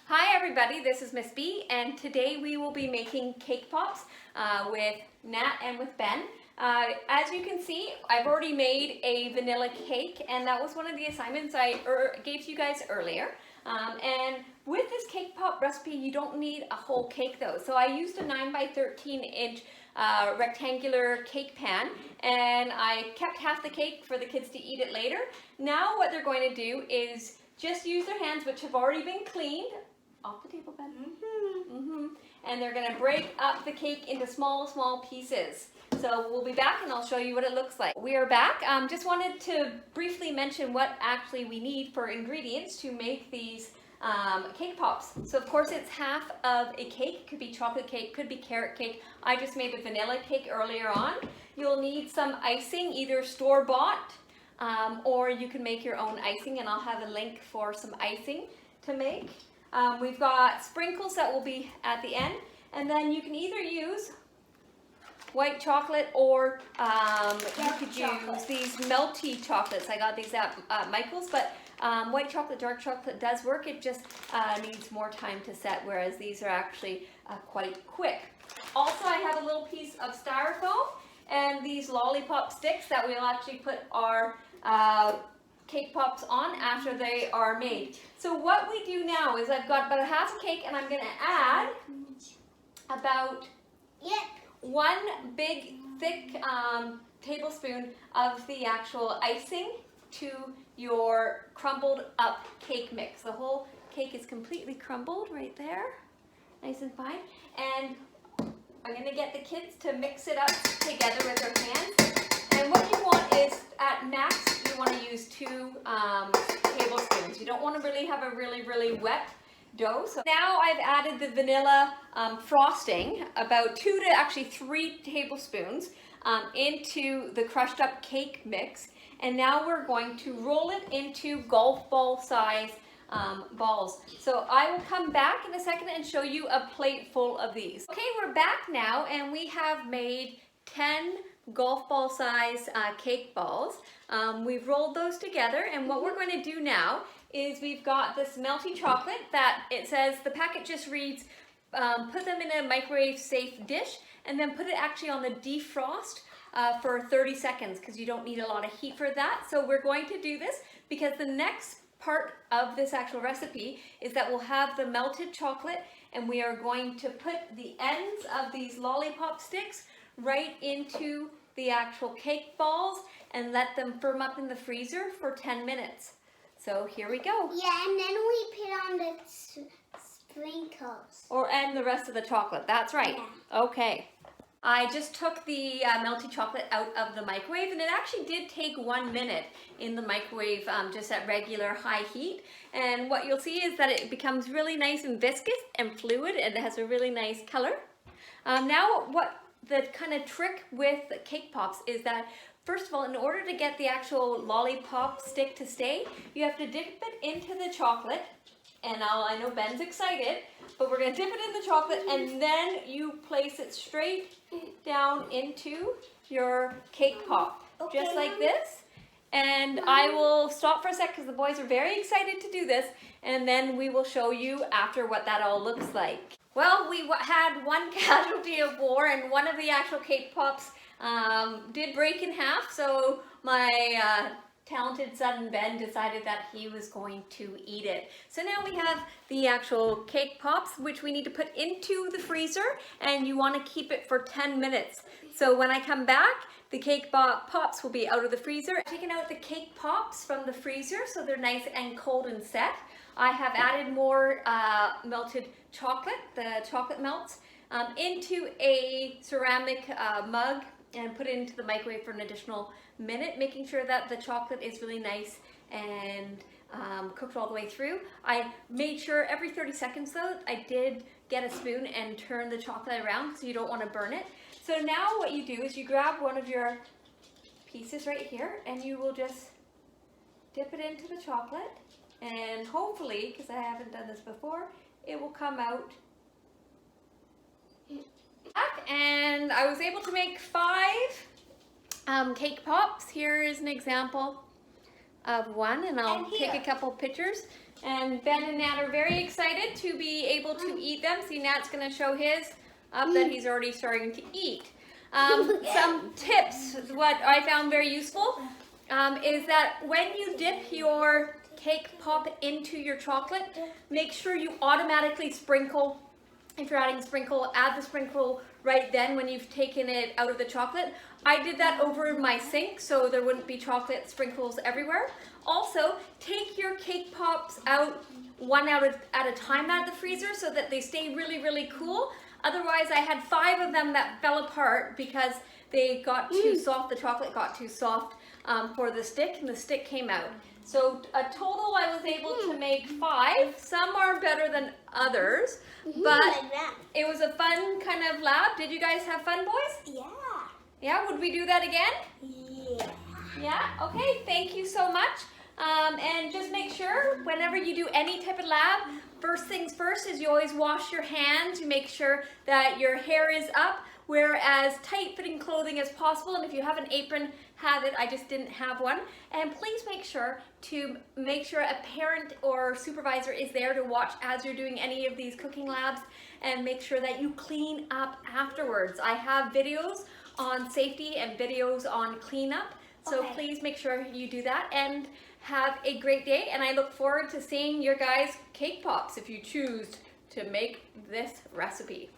Hi everybody, this is Miss B, and today we will be making cake pops with Nat and with Ben. As you can see, I've already made a vanilla cake, and that was one of the assignments I gave to you guys earlier. And with this cake pop recipe, you don't need a whole cake though. So I used a 9 by 13 inch rectangular cake pan, and I kept half the cake for the kids to eat it later. Now what they're going to do is just use their hands, which have already been cleaned. Off the table, Ben. And they're going to break up the cake into small pieces. So we'll be back and I'll show you what it looks like. We are back. Just wanted to briefly mention what actually we need for ingredients to make these cake pops. So of course it's half of a cake. Could be chocolate cake, could be carrot cake. I just made a vanilla cake earlier on. You'll need some icing, either store-bought or you can make your own icing, and I'll have a link for some icing to make. We've got sprinkles that will be at the end, and then you can either use white chocolate or you could use these melty chocolates. I got these at Michael's, but white chocolate, dark chocolate does work. It just needs more time to set, whereas these are actually quite quick. Also, I have a little piece of styrofoam and these lollipop sticks that we'll actually put our cake pops on after they are made. So what we do now is I've got about a half a cake, and I'm going to add about one big thick tablespoon of the actual icing to your crumbled up cake mix. The whole cake is completely crumbled right there, nice and fine, and I'm going to get the kids to mix it up together with their hands. And what you want is, at max, you want to use 2 tablespoons. You don't want to really have a really wet dough. So now I've added the vanilla frosting, about 2 to actually 3 tablespoons into the crushed up cake mix. And now we're going to roll it into golf ball size balls. So I will come back in a second and show you a plate full of these. Okay, we're back now, and we have made 10 golf ball size cake balls. We've rolled those together, and what we're going to do now is we've got this melty chocolate that it says, the packet just reads, put them in a microwave safe dish, and then put it actually on the defrost for 30 seconds, because you don't need a lot of heat for that. So we're going to do this because the next part of this actual recipe is that we'll have the melted chocolate, and we are going to put the ends of these lollipop sticks right into the actual cake balls and let them firm up in the freezer for 10 minutes. So here we go. Yeah, and then we put on the sprinkles. And the rest of the chocolate, that's right. Yeah. Okay. I just took the melty chocolate out of the microwave, and it actually did take 1 minute in the microwave, just at regular high heat. And what you'll see is that it becomes really nice and viscous and fluid, and it has a really nice color. Now what the kind of trick with cake pops is that, first of all, in order to get the actual lollipop stick to stay, you have to dip it into the chocolate. And I know Ben's excited, but we're going to dip it in the chocolate, and then you place it straight down into your cake pop, just like this. And I will stop for a sec because the boys are very excited to do this, and then we will show you after what that all looks like. Well, we had one casualty of war, and one of the actual cake pops did break in half, so my talented son Ben decided that he was going to eat it. So now we have the actual cake pops, which we need to put into the freezer, and you want to keep it for 10 minutes. So when I come back, the cake pops will be out of the freezer. I've taken out the cake pops from the freezer so they're nice and cold and set. I have added more melted chocolate, the chocolate melts, into a ceramic mug, and put it into the microwave for an additional minute, making sure that the chocolate is really nice and cooked all the way through. I made sure every 30 seconds though, I did get a spoon and turn the chocolate around, so you don't want to burn it. So now what you do is you grab one of your pieces right here, and you will just dip it into the chocolate, and hopefully, because I haven't done this before, it will come out. And I was able to make 5 cake pops. Here is an example of one, and I'll take a couple pictures. And Ben and Nat are very excited to be able to eat them. See, Nat's gonna show his up that he's already starting to eat. Some tips, what I found very useful, is that when you dip your cake pop into your chocolate, make sure you automatically sprinkle. If you're adding sprinkle, add the sprinkle right then when you've taken it out of the chocolate. I did that over my sink so there wouldn't be chocolate sprinkles everywhere. Also, take your cake pops out one out at a time out of the freezer so that they stay really, really cool. Otherwise, I had 5 of them that fell apart because they got too soft, the chocolate got too soft for the stick, and the stick came out. So a total I was able to make 5. Some are better than others, but it was a fun kind of lab. Did you guys have fun, boys? Yeah. Yeah, would we do that again? Yeah. Yeah, okay, thank you so much. And just make sure whenever you do any type of lab, first things first is you always wash your hands. You make sure that your hair is up, wear as tight-fitting clothing as possible, and if you have an apron, have it. I just didn't have one. And please make sure a parent or supervisor is there to watch as you're doing any of these cooking labs, and make sure that you clean up afterwards. I have videos on safety and videos on cleanup, so please make sure you do that, and have a great day. And I look forward to seeing your guys' cake pops if you choose to make this recipe.